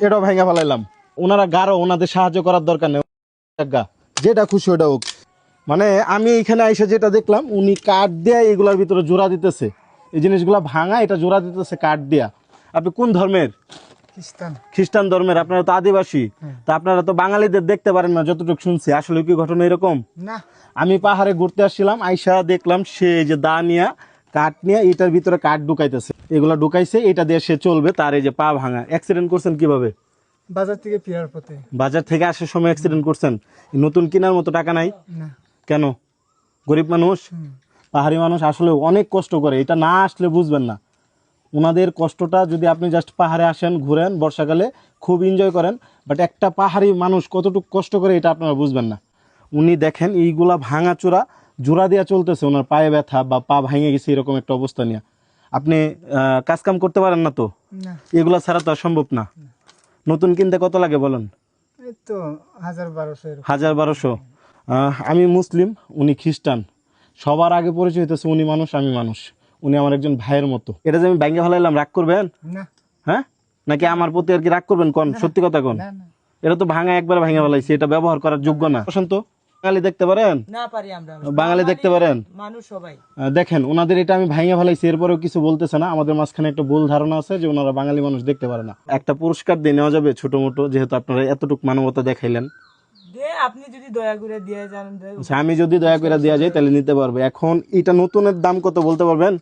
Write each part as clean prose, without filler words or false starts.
এটাও ভেঙে ফেলাইলাম। ওনারা গারো, ওনাদের সাহায্য করার দরকার নেই, যেটা খুশি ওটা হোক। মানে আমি এখানে এসে যেটা দেখলাম, উনি কাঠ দিয়ে এগুলোর ভিতরে জোড়া দিতেছে, এই জিনিসগুলো ভাঙা, এটা জোড়া দিতেছে কাঠ দিয়া। আপনি কোন ধর্মের? খ্রিস্টান ধর্মের। আপনারা তো আদিবাসী, তা আপনারা তো বাঙালিদের দেখতে পারেন না যতটুকু শুনছি। আসলে কি ঘটনা এরকম? না, আমি পাহাড়ে ঘুরতে আসছিলাম, আইসা দেখলাম সে যে দা নিয়া কাঠ নিয়ে এটার ভিতরে কাঠ ঢুকাইতেছে, এগুলা ঢুকাইছে, এটা দিয়ে সে চলবে। তার এই যে পা ভাঙা। অ্যাক্সিডেন্ট করছেন কিভাবে? বাজার থেকে ফেরার পথে। বাজার থেকে আসার সময় অ্যাক্সিডেন্ট করছেন? নতুন কেনার মতো টাকা নাই? না। কেন? গরিব মানুষ, পাহাড়ি মানুষ আসলে অনেক কষ্ট করে, এটা না আসলে বুঝবেন না ওনাদের কষ্টটা। যদি আপনি জাস্ট পাহাড়ে আসেন, ঘুরেন বর্ষাকালে, খুব এনজয় করেন, বাট একটা পাহাড়ি মানুষ কতটুকু কষ্ট করে এটা আপনারা বুঝবেন না। উনি দেখেন এইগুলা ভাঙা চূড়া জোড়া দিয়ে চলতেছে, ওনার পায়ে ব্যথা বা পা ভেঙে গেছে এরকম একটা অবস্থা নিয়ে। আপনি কাজকাম করতে পারেন না তো? না। এগুলা ছাড়া তো আর সম্ভব না। নতুন কিনতে কত লাগে বলেন? এই তো 1000-1200 এরকম। 1000-1200। আমি মুসলিম, উনি খ্রিস্টান। সবার আগে পরিচয় হইতেছে উনি মানুষ, আমি মানুষ। উনি আমার একজন ভাইয়ের মতো। এটা যে আমি ভেঙে ফেলাইলাম, রাগ করবেন? না। হ্যাঁ, নাকি আমার প্রতি আর কি রাগ করবেন? কোন সত্যি কথা কোন? না, না। এটা তো ভাঙা, একবার ভেঙে ফেলাইছি, এটা ব্যবহার করার যোগ্য না। বসন্ত বাঙালি দেখতে পারেন? না পারি আমরা। বাঙালি দেখতে পারেন? মানুষ সবাই। দেখেন ওনাদের এটা আমি ভেঙে ফেলাইছি, এরপরেও কিছু বলতেছে না। আমাদের মাঝখানে একটা ভুল ধারণা আছে যে ওনারা বাঙালি মানুষ দেখতে পারে না। একটা পুরস্কার দিয়ে নেওয়া যাবে ছোট মোটো, যেহেতু আপনারা এতটুকু মানবতা দেখাইলেন। আপনি যদি দয়া করে দিয়ে যান। আচ্ছা, আমি যদি দয়া করে দেওয়া যায় তাহলে নিতে পারবে। এখন এটা নতুনের দাম কত বলতে পারবেন?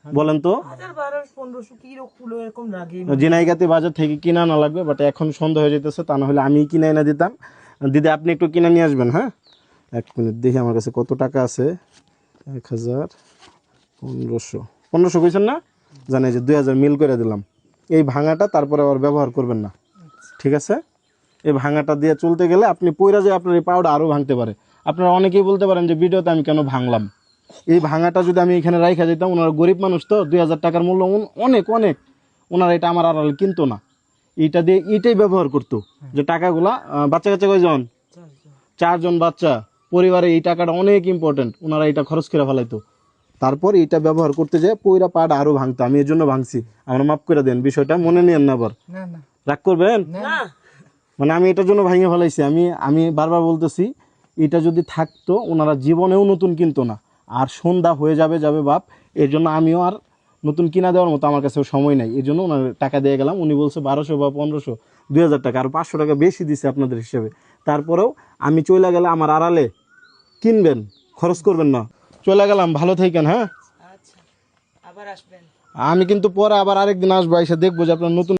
বলেন তো। 1000-1200-1500 কি এরকম লাগে। জিনাইগাতি বাজার থেকে কিনা না লাগবে, বাট এখন সন্ধ্যা হয়ে যেতেছে, তা না হলে আমি কিনে এনে দিতাম। দিদি আপনি একটু কিনে নিয়ে আসবেন। হ্যাঁ, 1 মিনিট দেখি আমার কাছে কত টাকা আছে। 1000-1500 কইছেন না? জানি যে 2000 মিল করে দিলাম। এই ভাঙাটা তারপরে আবার ব্যবহার করবেন না, ঠিক আছে? এই ভাঙাটা দিয়ে চলতে গেলে আপনি পইরা যায় আপনার এই পাউডার আরও ভাঙতে পারে। আপনারা অনেকেই বলতে পারেন যে ভিডিওতে আমি কেন ভাঙলাম। এই ভাঙাটা যদি আমি এখানে রাইখা দিতাম, ওনারা গরিব মানুষ তো, 2000 টাকার মূল্য অনেক অনেক, ওনারা এটা আমার আড়ালে কিনতো না, এইটা দিয়ে এইটাই ব্যবহার করতো। যে টাকাগুলা বাচ্চা কাচ্চা কয়জন? 4 জন বাচ্চা, পরিবারে এই টাকাটা অনেক ইম্পর্টেন্ট, ওনারা এটা খরচ করে ফেলাইতো। তারপর এইটা ব্যবহার করতে যায় পইরা পাটা আরো ভাঙতো। আমি এর জন্য ভাঙছি, আমরা মাফ করে দেন, বিষয়টা মনে নিয়েন না আবার। না, না। রাগ করবেন? না। মানে আমি এটার জন্য ভাঙে ফেলাইছি। আমি বারবার বলতেছি, এটা যদি থাকতো ওনারা জীবনেও নতুন কিনতো না। আর সন্ধ্যা হয়ে যাবে বাপ, এর জন্য আমিও আর নতুন কিনা দেওয়ার মতো আমার কাছেও সময় নাই। এই জন্য ওনার টাকা দিয়ে গেলাম। উনি বলছে 1200 বা 1500, 2000 টাকা, আর 500 টাকা বেশি দিছে আপনাদের হিসেবে। তারপরেও আমি চলে গেলে আমার আড়ালে কিনবেন, খরচ করবেন না। চলে গেলাম, ভালো থাকেন। হ্যাঁ, আচ্ছা, আবার আসবেন। আমি কিন্তু পরে আবার আরেকদিন আসবো, এসে দেখবো যে আপনার নতুন